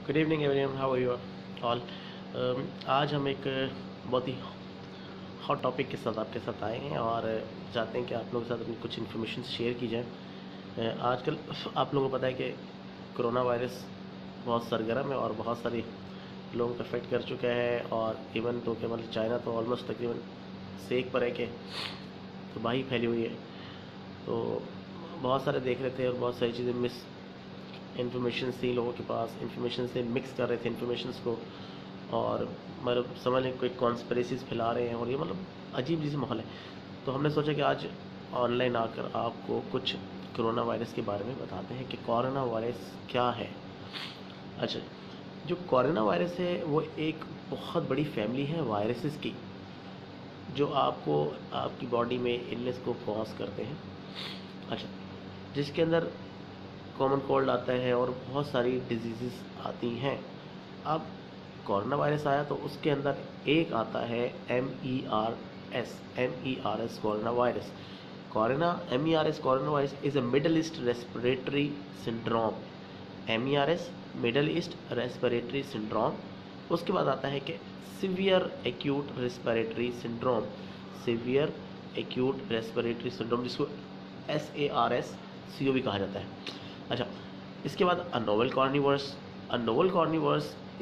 Good evening everyone, how are you all. आज हम एक बहुत ही हॉट टॉपिक के साथ आपके साथ आए हैं और चाहते हैं कि आप लोगों के साथ अपनी कुछ इन्फॉर्मेशन शेयर की जाए। आजकल आप लोगों को पता है कि कोरोना वायरस बहुत सरगर्म है और बहुत सारे लोगों को अफेक्ट कर चुका है, और इवन तो कि मतलब चाइना तो ऑलमोस्ट तकरीबन सेक पर है कि तबाही फैली हुई है। तो बहुत सारे देख रहे थे और बहुत सारी चीज़ें मिस इन्फॉर्मेशन थी लोगों के पास, इन्फॉर्मेशन से मिक्स कर रहे थे इन्फॉर्मेशन को, और मतलब समझ लें कोई कॉन्स्पिरेसीज फैला रहे हैं, और ये मतलब अजीब चीज़ माहौल है। तो हमने सोचा कि आज ऑनलाइन आकर आपको कुछ कोरोना वायरस के बारे में बताते हैं कि कोरोना वायरस क्या है। अच्छा, जो कोरोना वायरस है वो एक बहुत बड़ी फैमिली है वायरसेस की, जो आपको आपकी बॉडी में इलनेस को कॉज करते हैं। अच्छा, जिसके अंदर कॉमन कोल्ड आता है और बहुत सारी डिजीज़ आती हैं। अब कोरोना वायरस आया तो उसके अंदर एक आता है MERS corona virus. MERS corona virus is a Middle East respiratory syndrome. MERS Middle East respiratory syndrome. उसके बाद आता है कि severe acute respiratory syndrome, severe acute respiratory syndrome, जिसको SARS-CoV भी कहा जाता है। अच्छा, इसके बाद a novel coronavirus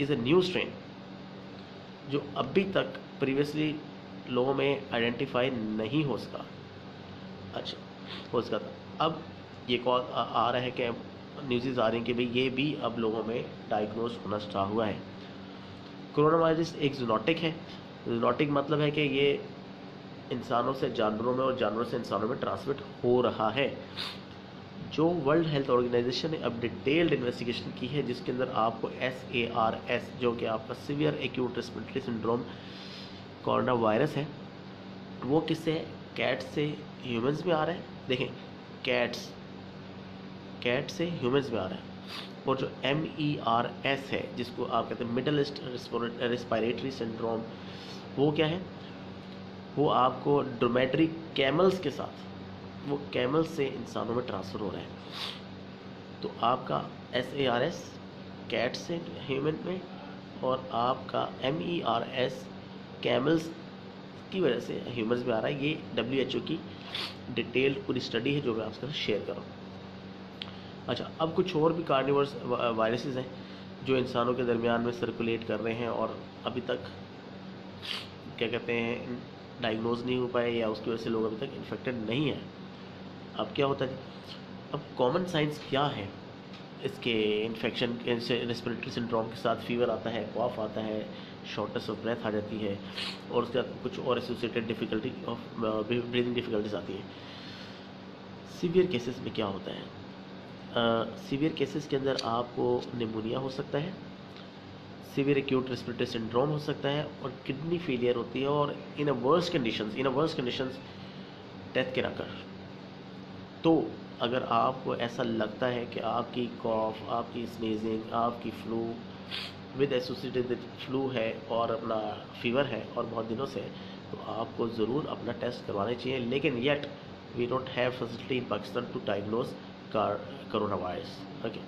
is a new strain जो अभी तक प्रीवियसली लोगों में आइडेंटिफाई नहीं हो सका। अच्छा, हो सका था। अब ये कॉल आ रहा है कि न्यूज़ आ रही हैं कि भाई ये भी अब लोगों में डायग्नोज होना स्टार्ट हुआ है। कोरोना वायरस एक जूनोटिक है। जूनोटिक मतलब है कि ये इंसानों से जानवरों में और जानवरों से इंसानों में ट्रांसमिट हो रहा है। जो वर्ल्ड हेल्थ ऑर्गेनाइजेशन ने अब डिटेल्ड इन्वेस्टिगेशन की है, जिसके अंदर आपको SARS, जो कि आपका severe acute respiratory syndrome corona virus है, वो किससे है? कैट से ह्यूमंस में आ रहा है। देखें, कैट से ह्यूमंस में आ रहा है। और जो MERS है, जिसको आप कहते हैं मिडल ईस्ट रेस्पिरेटरी सिंड्रोम, वो क्या है? वो आपको ड्रोमेट्री कैमल्स के साथ, वो कैमल से इंसानों में ट्रांसफ़र हो रहा है। तो आपका SARS कैट से ह्यूमन में, और आपका MERS कैमल्स की वजह से ह्यूमंस में आ रहा है। ये WHO की डिटेल्ड पूरी स्टडी है जो मैं आपके साथ शेयर कर रहा हूँ। अच्छा, अब कुछ और भी कार्निवर्स वायरसेस हैं जो इंसानों के दरमियान में सर्कुलेट कर रहे हैं और अभी तक क्या कहते हैं डायग्नोज नहीं हो पाए, या उसकी वजह से लोग अभी तक इन्फेक्टेड नहीं हैं। अब क्या होता है, अब कॉमन साइंस क्या है इसके इन्फेक्शन से? रेस्पिरेटरी सिंड्रोम के साथ फीवर आता है, कॉफ आता है, शॉर्टनेस ऑफ ब्रेथ आ जाती है, और उसके बाद कुछ और associated difficulty of breathing difficulties आती है। सीवियर केसेस में क्या होता है? सीवियर केसेस के अंदर आपको निमोनिया हो सकता है, सीवियर एक्यूट रेस्पिरेटरी सिंड्रोम हो सकता है, और किडनी फेलियर होती है, और in a worst conditions death can occur. तो अगर आपको ऐसा लगता है कि आपकी कॉफ, आपकी स्नीजिंग, आपकी फ्लू विद एसोसिएटेड फ्लू है और अपना फीवर है और बहुत दिनों से, तो आपको ज़रूर अपना टेस्ट करवाना चाहिए। लेकिन yet we don't have facility in Pakistan to diagnose corona virus. Okay,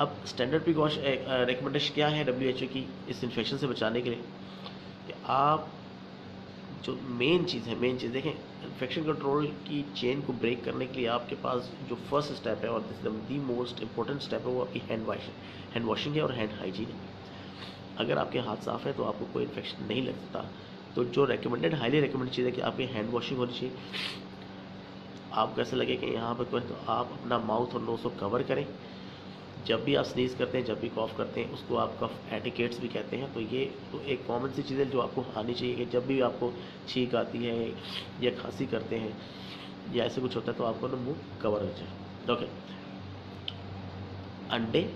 अब स्टैंडर्ड प्रिकॉशन रिकमेंडेशन क्या है WHO की इस इन्फेक्शन से बचाने के लिए? कि आप जो मेन चीज़ देखें, इन्फेक्शन कंट्रोल की चेन को ब्रेक करने के लिए आपके पास जो फर्स्ट स्टेप है और दी मोस्ट इंपॉर्टेंट स्टेप है, वो आपकी हैंड वॉशिंग है और हैंड हाइजीन है। अगर आपके हाथ साफ़ है तो आपको कोई इन्फेक्शन नहीं लग सकता। तो जो हाईली रिकमेंडेड चीज़ है कि आपकी हैंड वॉशिंग होनी चाहिए। आपको ऐसा लगे कि यहाँ पर कोई, तो आप अपना माउथ और नोज़ को कवर करें। जब भी आप स्नीज़ करते हैं, जब भी कॉफ़ करते हैं, उसको आप कफ एटिकेट्स भी कहते हैं। तो ये तो एक कॉमन सी चीज़ है जो आपको आनी चाहिए कि जब भी आपको छींक आती है या खांसी करते हैं या ऐसे कुछ होता है, तो आपको ना मुंह कवर हो जाए। ओके, अंडे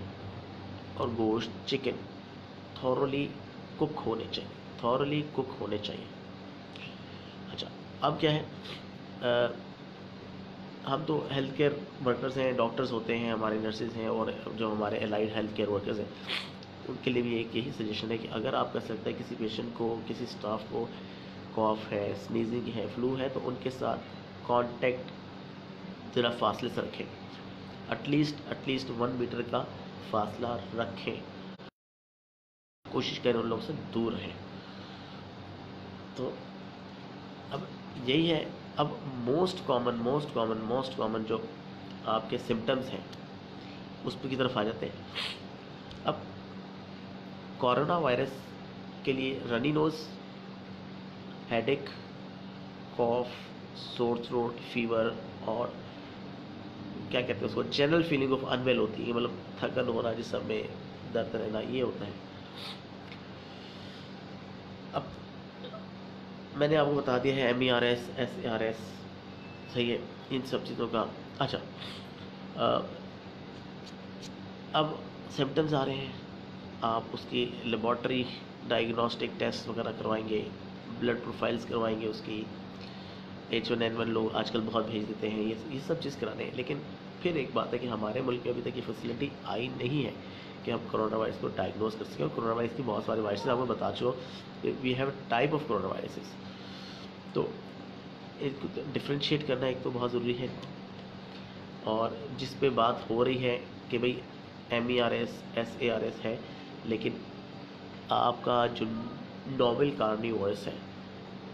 और गोश्त, चिकन थॉरली कुक होने चाहिए। अच्छा, अब क्या है, हम तो हेल्थ केयर वर्कर्स हैं, डॉक्टर्स होते हैं, हमारे नर्सेज हैं, और जो हमारे एलाइड हेल्थ केयर वर्कर्स हैं, उनके लिए भी एक यही सजेशन है कि अगर आपको ऐसा लगता है किसी पेशेंट को, किसी स्टाफ को कॉफ है, स्नीजिंग है, फ्लू है, तो उनके साथ कांटेक्ट ज़रा फासले से रखें। एटलीस्ट 1 मीटर का फासला रखें, कोशिश करें उन लोगों से दूर रहें। तो अब यही है। अब मोस्ट कॉमन जो आपके सिम्टम्स हैं उस पर की तरफ आ जाते हैं। अब कोरोना वायरस के लिए रनी नोज, हेडेक, कॉफ, सोर थ्रोट, फीवर और क्या कहते हैं उसको, जनरल फीलिंग ऑफ अनवेल होती है, मतलब थकन होना, जिसम में दर्द रहना, ये होता है। अब मैंने आपको बता दिया है MERS, SARS, सही है, इन सब चीज़ों का। अच्छा, अब सिम्टम्स आ रहे हैं, आप उसकी लेबॉर्ट्री डायग्नोस्टिक टेस्ट वगैरह करवाएंगे, ब्लड प्रोफाइल्स करवाएंगे उसकी, H1N1 लोग आजकल बहुत भेज देते हैं, ये सब चीज़ कराने हैं। लेकिन फिर एक बात है कि हमारे मुल्क में अभी तक ये फैसिलिटी आई नहीं है कि हम कोरोना वायरस को डायग्नोस कर सकें। और कोरोना वायरस की बहुत सारे वायरसेस आपको बता चुका, we have type of corona viruses, तो इसको डिफ्रेंशिएट करना एक तो बहुत ज़रूरी है। और जिस पे बात हो रही है कि भाई MERS, SARS है, लेकिन आपका जो नोवेल कार्निवोरस है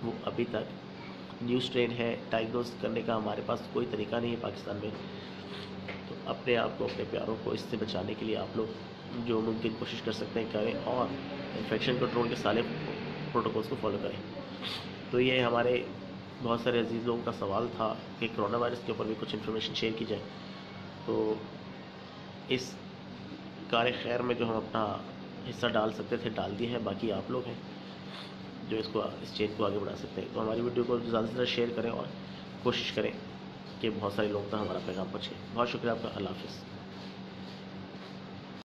वो अभी तक न्यू स्ट्रेन है, डायग्नोस करने का हमारे पास कोई तरीका नहीं है पाकिस्तान में। तो अपने आप को, अपने प्यारों को इससे बचाने के लिए आप लोग जो मुमकिन कोशिश कर सकते हैं करें, और इन्फेक्शन कंट्रोल के सारे प्रोटोकॉल्स को फॉलो करें। तो ये हमारे बहुत सारे अजीज़ लोगों का सवाल था कि कोरोना वायरस के ऊपर भी कुछ इन्फॉर्मेशन शेयर की जाए। तो इस कार्य खैर में जो हम अपना हिस्सा डाल सकते थे डाल दिए हैं, बाकी आप लोग हैं जो इस चेन को आगे बढ़ा सकते हैं। तो हमारी वीडियो को ज़्यादा से ज़्यादा शेयर करें और कोशिश करें कि बहुत सारे लोगों तक हमारा पैगाम पहुँचे। बहुत शुक्रिया आपका। अल्लाह हाफ़िज़।